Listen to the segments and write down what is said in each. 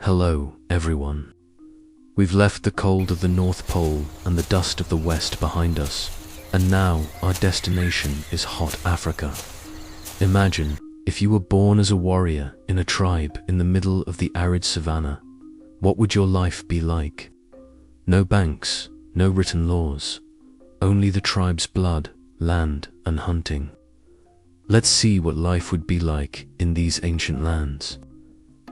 Hello, everyone. We've left the cold of the North Pole and the dust of the West behind us, and now our destination is hot Africa. Imagine if you were born as a warrior in a tribe in the middle of the arid savanna. What would your life be like? No banks, no written laws, only the tribe's blood, land, and hunting. Let's see what life would be like in these ancient lands.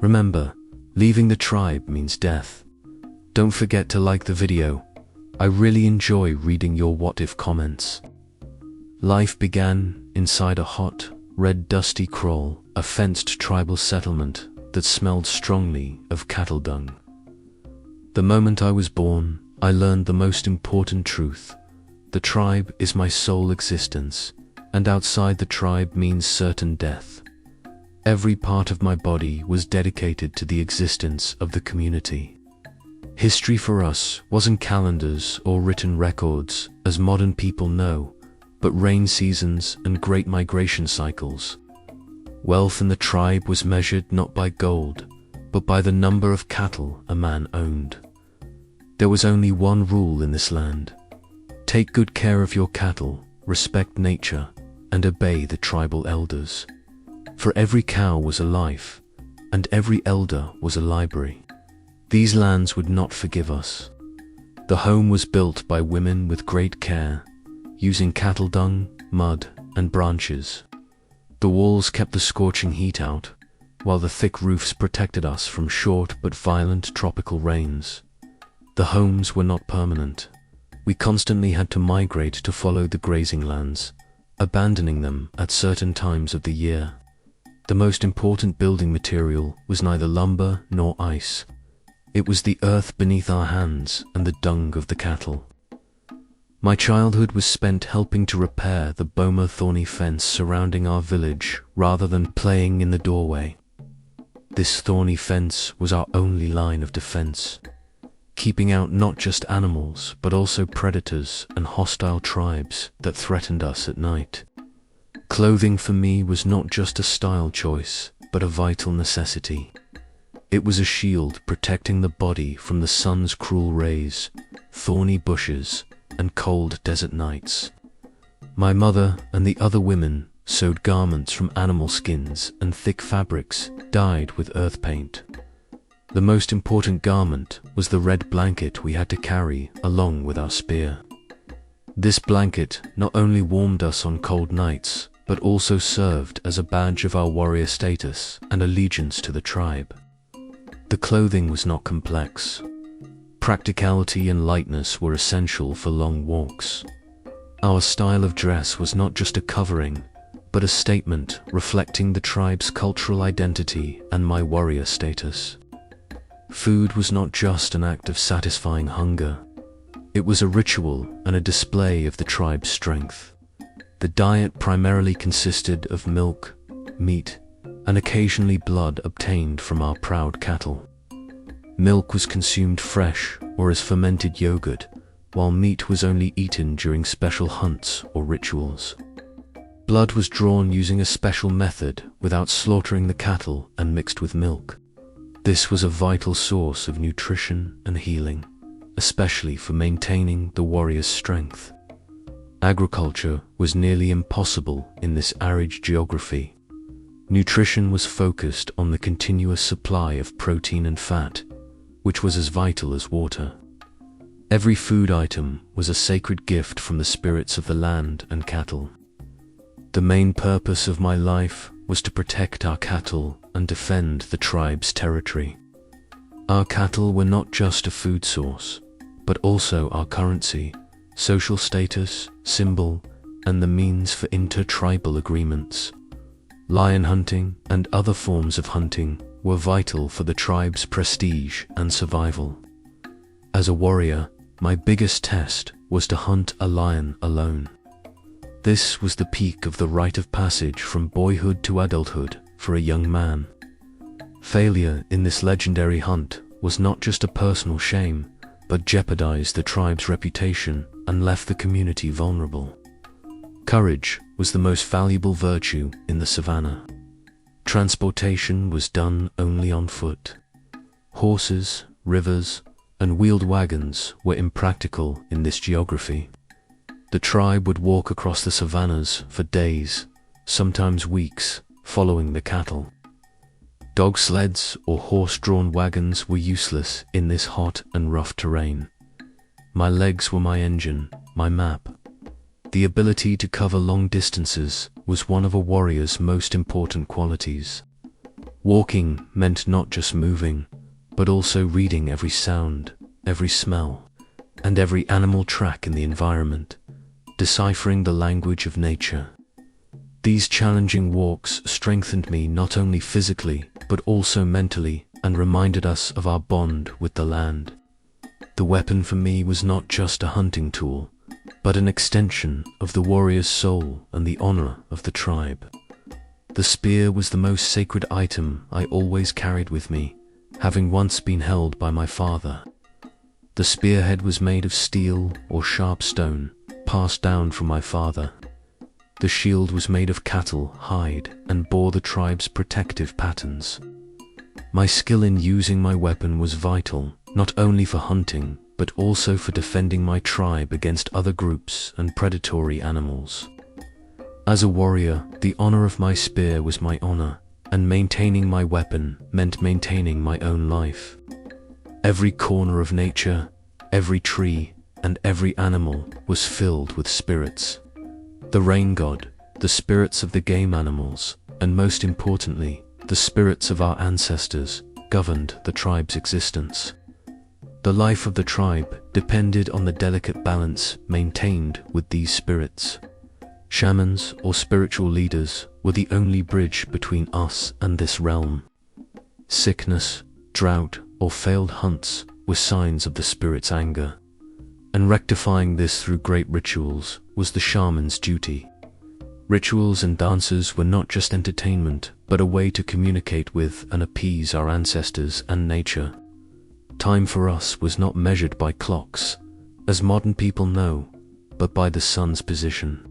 Remember, leaving the tribe means death. Don't forget to like the video. I really enjoy reading your what-if comments. Life began inside a hot, red dusty kraal, a fenced tribal settlement that smelled strongly of cattle dung. The moment I was born, I learned the most important truth. The tribe is my sole existence, and outside the tribe means certain death. Every part of my body was dedicated to the existence of the community. History for us wasn't calendars or written records, as modern people know, but rain seasons and great migration cycles. Wealth in the tribe was measured not by gold, but by the number of cattle a man owned. There was only one rule in this land. Take good care of your cattle, respect nature, and obey the tribal elders. For every cow was a life, and every elder was a library. These lands would not forgive us. The home was built by women with great care, using cattle dung, mud, and branches. The walls kept the scorching heat out, while the thick roofs protected us from short but violent tropical rains. The homes were not permanent. We constantly had to migrate to follow the grazing lands, abandoning them at certain times of the year. The most important building material was neither lumber nor ice. It was the earth beneath our hands and the dung of the cattle. My childhood was spent helping to repair the boma thorny fence surrounding our village rather than playing in the doorway. This thorny fence was our only line of defense, keeping out not just animals but also predators and hostile tribes that threatened us at night. Clothing for me was not just a style choice, but a vital necessity. It was a shield protecting the body from the sun's cruel rays, thorny bushes, and cold desert nights. My mother and the other women sewed garments from animal skins and thick fabrics dyed with earth paint. The most important garment was the red blanket we had to carry along with our spear. This blanket not only warmed us on cold nights, but also served as a badge of our warrior status and allegiance to the tribe. The clothing was not complex. Practicality and lightness were essential for long walks. Our style of dress was not just a covering, but a statement reflecting the tribe's cultural identity and my warrior status. Food was not just an act of satisfying hunger. It was a ritual and a display of the tribe's strength. The diet primarily consisted of milk, meat, and occasionally blood obtained from our proud cattle. Milk was consumed fresh or as fermented yogurt, while meat was only eaten during special hunts or rituals. Blood was drawn using a special method without slaughtering the cattle and mixed with milk. This was a vital source of nutrition and healing, especially for maintaining the warrior's strength. Agriculture was nearly impossible in this arid geography. Nutrition was focused on the continuous supply of protein and fat, which was as vital as water. Every food item was a sacred gift from the spirits of the land and cattle. The main purpose of my life was to protect our cattle and defend the tribe's territory. Our cattle were not just a food source, but also our currency, social status, symbol, and the means for inter-tribal agreements. Lion hunting and other forms of hunting were vital for the tribe's prestige and survival. As a warrior, my biggest test was to hunt a lion alone. This was the peak of the rite of passage from boyhood to adulthood for a young man. Failure in this legendary hunt was not just a personal shame, but jeopardized the tribe's reputation and left the community vulnerable. Courage was the most valuable virtue in the savannah. Transportation was done only on foot. Horses, rivers, and wheeled wagons were impractical in this geography. The tribe would walk across the savannas for days, sometimes weeks, following the cattle. Dog sleds or horse-drawn wagons were useless in this hot and rough terrain. My legs were my engine, my map. The ability to cover long distances was one of a warrior's most important qualities. Walking meant not just moving, but also reading every sound, every smell, and every animal track in the environment, deciphering the language of nature. These challenging walks strengthened me not only physically, but also mentally, and reminded us of our bond with the land. The weapon for me was not just a hunting tool, but an extension of the warrior's soul and the honor of the tribe. The spear was the most sacred item I always carried with me, having once been held by my father. The spearhead was made of steel or sharp stone, passed down from my father. The shield was made of cattle hide and bore the tribe's protective patterns. My skill in using my weapon was vital, not only for hunting, but also for defending my tribe against other groups and predatory animals. As a warrior, the honor of my spear was my honor, and maintaining my weapon meant maintaining my own life. Every corner of nature, every tree, and every animal was filled with spirits. The rain god, the spirits of the game animals, and most importantly, the spirits of our ancestors, governed the tribe's existence. The life of the tribe depended on the delicate balance maintained with these spirits. Shamans, or spiritual leaders, were the only bridge between us and this realm. Sickness, drought, or failed hunts were signs of the spirit's anger, and rectifying this through great rituals was the shaman's duty. Rituals and dances were not just entertainment, but a way to communicate with and appease our ancestors and nature. Time for us was not measured by clocks, as modern people know, but by the sun's position,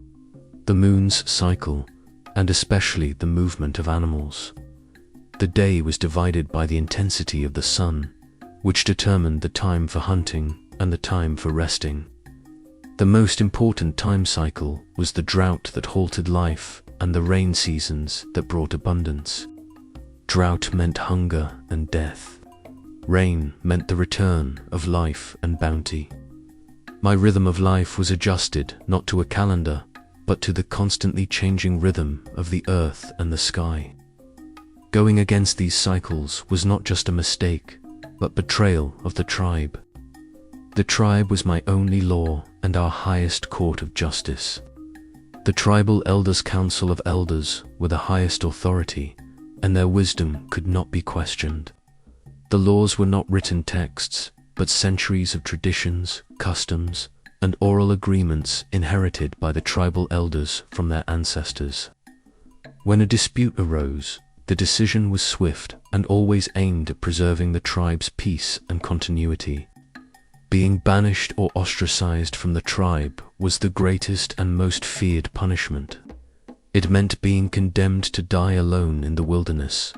the moon's cycle, and especially the movement of animals. The day was divided by the intensity of the sun, which determined the time for hunting and the time for resting. The most important time cycle was the drought that halted life and the rain seasons that brought abundance. Drought meant hunger and death. Rain meant the return of life and bounty. My rhythm of life was adjusted not to a calendar, but to the constantly changing rhythm of the earth and the sky. Going against these cycles was not just a mistake, but betrayal of the tribe. The tribe was my only law and our highest court of justice. The tribal elders' council of elders were the highest authority, and their wisdom could not be questioned. The laws were not written texts, but centuries of traditions, customs, and oral agreements inherited by the tribal elders from their ancestors. When a dispute arose, the decision was swift and always aimed at preserving the tribe's peace and continuity. Being banished or ostracized from the tribe was the greatest and most feared punishment. It meant being condemned to die alone in the wilderness,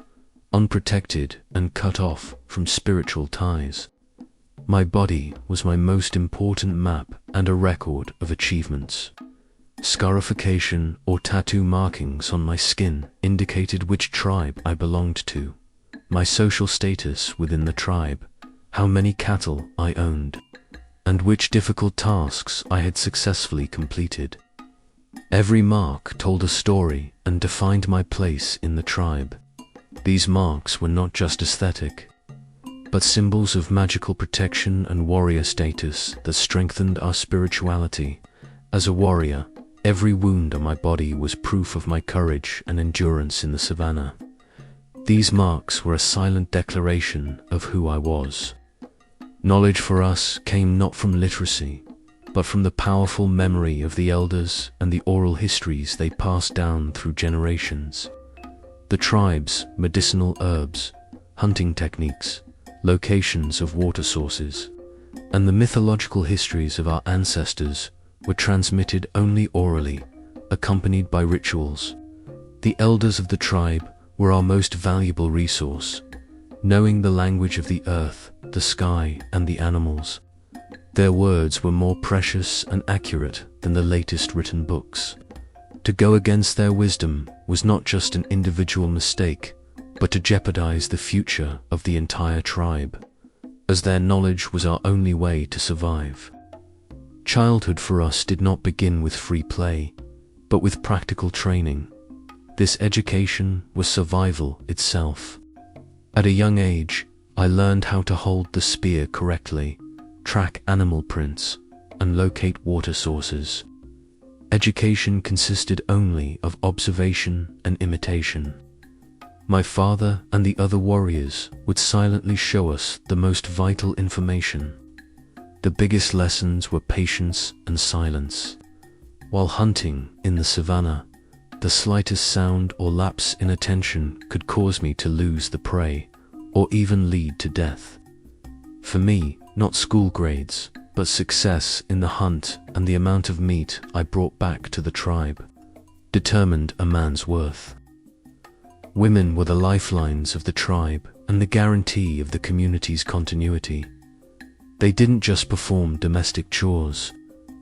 unprotected and cut off from spiritual ties. My body was my most important map and a record of achievements. Scarification or tattoo markings on my skin indicated which tribe I belonged to, my social status within the tribe, how many cattle I owned, and which difficult tasks I had successfully completed. Every mark told a story and defined my place in the tribe. These marks were not just aesthetic, but symbols of magical protection and warrior status that strengthened our spirituality. As a warrior, every wound on my body was proof of my courage and endurance in the savannah. These marks were a silent declaration of who I was. Knowledge for us came not from literacy, but from the powerful memory of the elders and the oral histories they passed down through generations. The tribe's medicinal herbs, hunting techniques, locations of water sources, and the mythological histories of our ancestors were transmitted only orally, accompanied by rituals. The elders of the tribe were our most valuable resource. knowing the language of the earth, the sky, and the animals. Their words were more precious and accurate than the latest written books. To go against their wisdom was not just an individual mistake, but to jeopardize the future of the entire tribe, as their knowledge was our only way to survive. Childhood for us did not begin with free play, but with practical training. This education was survival itself. At a young age, I learned how to hold the spear correctly, track animal prints, and locate water sources. Education consisted only of observation and imitation. My father and the other warriors would silently show us the most vital information. The biggest lessons were patience and silence. While hunting in the savannah, the slightest sound or lapse in attention could cause me to lose the prey, or even lead to death. For me, not school grades, but success in the hunt and the amount of meat I brought back to the tribe determined a man's worth. Women were the lifelines of the tribe and the guarantee of the community's continuity. They didn't just perform domestic chores,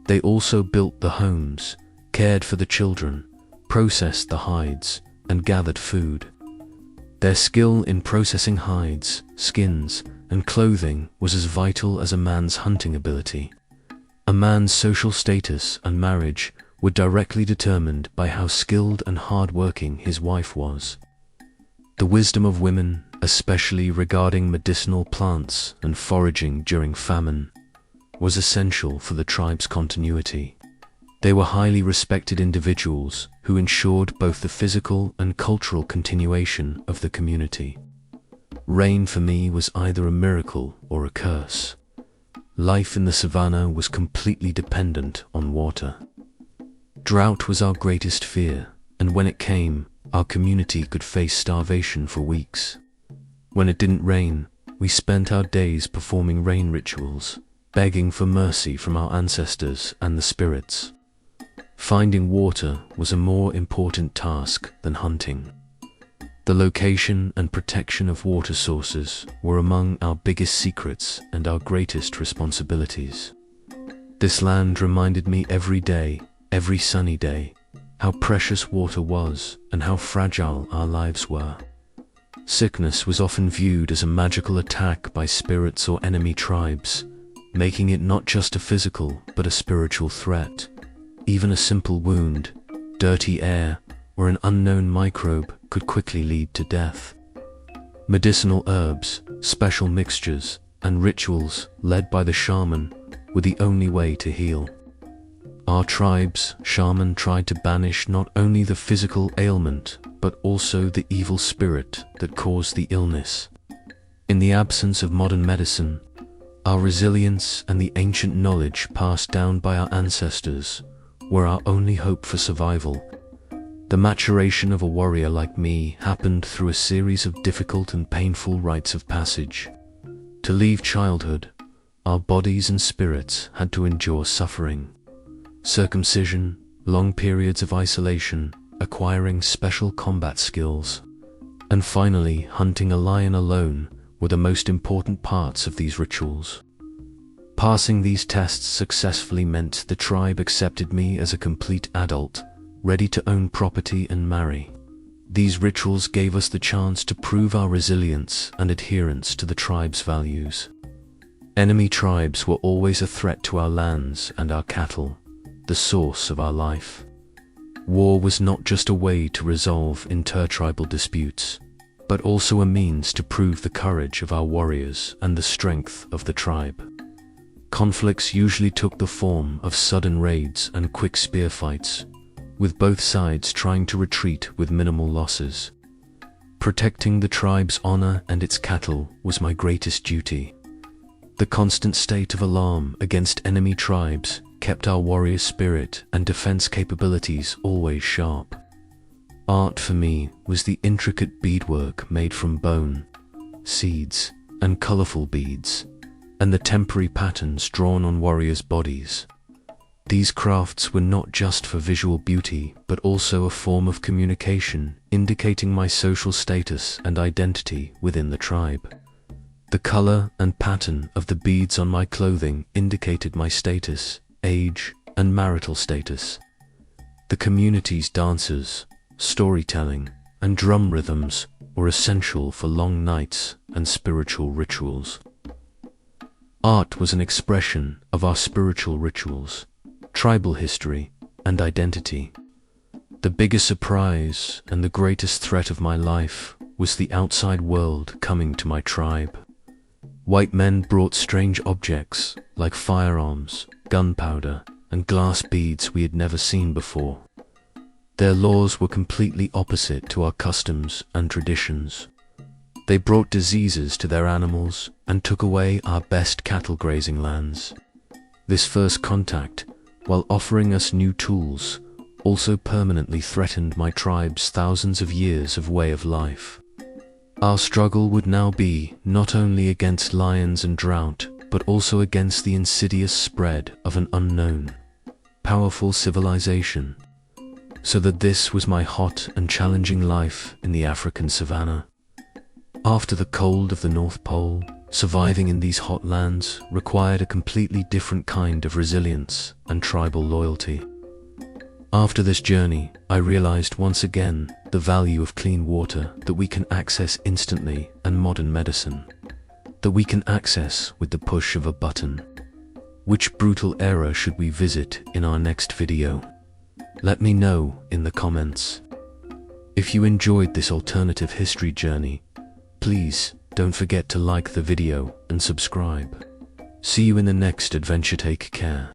they also built the homes, cared for the children, processed the hides, and gathered food. Their skill in processing hides, skins, and clothing was as vital as a man's hunting ability. A man's social status and marriage were directly determined by how skilled and hard-working his wife was. The wisdom of women, especially regarding medicinal plants and foraging during famine, was essential for the tribe's continuity. They were highly respected individuals who ensured both the physical and cultural continuation of the community. Rain for me was either a miracle or a curse. Life in the savannah was completely dependent on water. Drought was our greatest fear, and when it came, our community could face starvation for weeks. When it didn't rain, we spent our days performing rain rituals, begging for mercy from our ancestors and the spirits. Finding water was a more important task than hunting. The location and protection of water sources were among our biggest secrets and our greatest responsibilities. This land reminded me every day, every sunny day, how precious water was and how fragile our lives were. Sickness was often viewed as a magical attack by spirits or enemy tribes, making it not just a physical but a spiritual threat. Even a simple wound, dirty air, or an unknown microbe could quickly lead to death. Medicinal herbs, special mixtures, and rituals led by the shaman were the only way to heal. Our tribe's shaman tried to banish not only the physical ailment, but also the evil spirit that caused the illness. In the absence of modern medicine, our resilience and the ancient knowledge passed down by our ancestors were our only hope for survival. The maturation of a warrior like me happened through a series of difficult and painful rites of passage. To leave childhood, our bodies and spirits had to endure suffering. Circumcision, long periods of isolation, acquiring special combat skills, and finally hunting a lion alone were the most important parts of these rituals. Passing these tests successfully meant the tribe accepted me as a complete adult, ready to own property and marry. These rituals gave us the chance to prove our resilience and adherence to the tribe's values. Enemy tribes were always a threat to our lands and our cattle, the source of our life. War was not just a way to resolve intertribal disputes, but also a means to prove the courage of our warriors and the strength of the tribe. Conflicts usually took the form of sudden raids and quick spear fights, with both sides trying to retreat with minimal losses. Protecting the tribe's honor and its cattle was my greatest duty. The constant state of alarm against enemy tribes kept our warrior spirit and defense capabilities always sharp. Art for me was the intricate beadwork made from bone, seeds, and colorful beads, and the temporary patterns drawn on warriors' bodies. These crafts were not just for visual beauty, but also a form of communication, indicating my social status and identity within the tribe. The color and pattern of the beads on my clothing indicated my status, age, and marital status. The community's dances, storytelling, and drum rhythms were essential for long nights and spiritual rituals. Art was an expression of our spiritual rituals, tribal history, and identity. The biggest surprise and the greatest threat of my life was the outside world coming to my tribe. White men brought strange objects like firearms, gunpowder, and glass beads we had never seen before. Their laws were completely opposite to our customs and traditions. They brought diseases to their animals and took away our best cattle grazing lands. This first contact, while offering us new tools, also permanently threatened my tribe's thousands of years of way of life. Our struggle would now be not only against lions and drought, but also against the insidious spread of an unknown, powerful civilization. So that this was my hot and challenging life in the African savanna. After the cold of the North Pole, surviving in these hot lands required a completely different kind of resilience and tribal loyalty. After this journey, I realized once again the value of clean water that we can access instantly and modern medicine that we can access with the push of a button. Which brutal era should we visit in our next video? Let me know in the comments. If you enjoyed this alternative history journey, please don't forget to like the video and subscribe. See you in the next adventure. Take care.